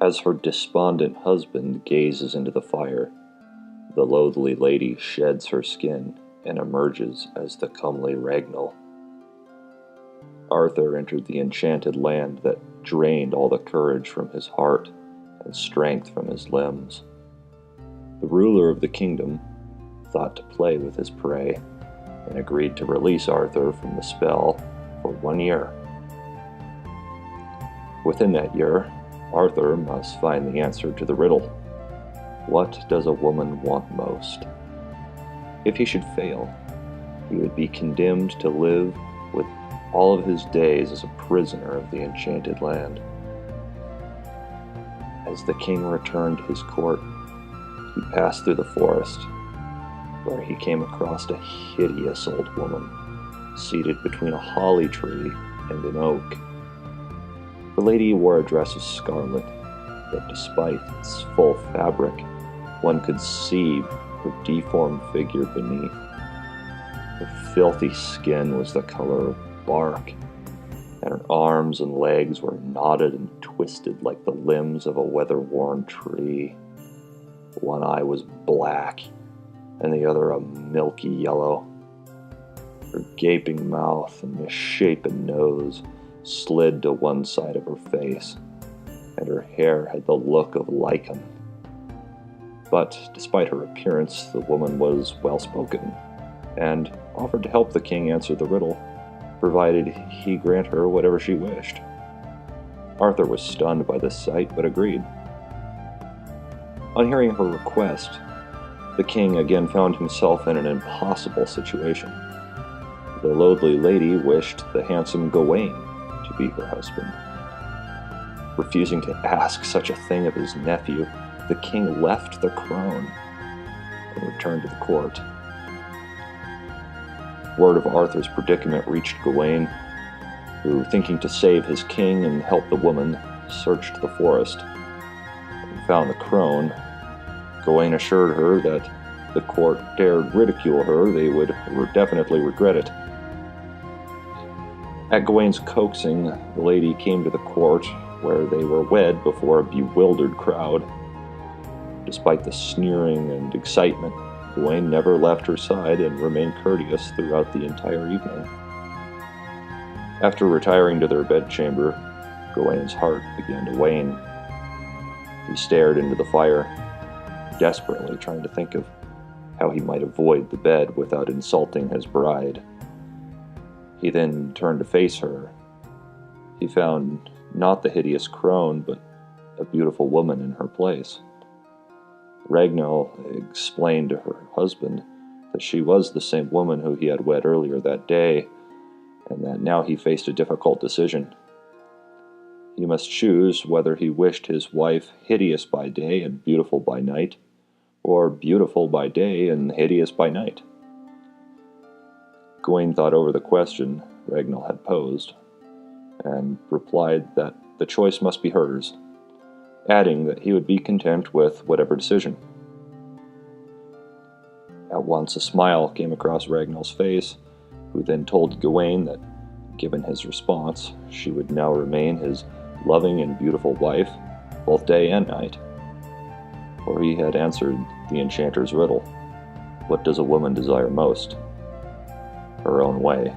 As her despondent husband gazes into the fire, the loathly lady sheds her skin and emerges as the comely Ragnall. Arthur entered the enchanted land that drained all the courage from his heart and strength from his limbs. The ruler of the kingdom thought to play with his prey and agreed to release Arthur from the spell for 1 year. Within that year, Arthur must find the answer to the riddle. What does a woman want most? If he should fail, he would be condemned to live with all of his days as a prisoner of the enchanted land. As the king returned to his court, he passed through the forest, where he came across a hideous old woman, seated between a holly tree and an oak. The lady wore a dress of scarlet, but despite its full fabric, one could see her deformed figure beneath. Her filthy skin was the color of bark, and her arms and legs were knotted and twisted like the limbs of a weather-worn tree. One eye was black, and the other a milky yellow. Her gaping mouth and misshapen nose slid to one side of her face, and her hair had the look of lichen. But despite her appearance, the woman was well-spoken, and offered to help the king answer the riddle, provided he grant her whatever she wished. Arthur was stunned by this sight, but agreed. On hearing her request, the king again found himself in an impossible situation. The loathly lady wished the handsome Gawain to be her husband. Refusing to ask such a thing of his nephew, the king left the crown and returned to the court. Word of Arthur's predicament reached Gawain, who, thinking to save his king and help the woman, searched the forest and found the crone. Gawain assured her that if the court dared ridicule her, they would definitely regret it. At Gawain's coaxing, the lady came to the court, where they were wed before a bewildered crowd. Despite the sneering and excitement, Gawain never left her side and remained courteous throughout the entire evening. After retiring to their bedchamber, Gawain's heart began to wane. He stared into the fire, desperately trying to think of how he might avoid the bed without insulting his bride. He then turned to face her. He found not the hideous crone, but a beautiful woman in her place. Ragnall explained to her husband that she was the same woman who he had wed earlier that day, and that now he faced a difficult decision. He must choose whether he wished his wife hideous by day and beautiful by night, or beautiful by day and hideous by night. Gawain thought over the question Ragnall had posed, and replied that the choice must be hers, adding that he would be content with whatever decision. At once a smile came across Ragnall's face, who then told Gawain that, given his response, she would now remain his loving and beautiful wife, both day and night. For he had answered the enchanter's riddle. What does a woman desire most? Her own way.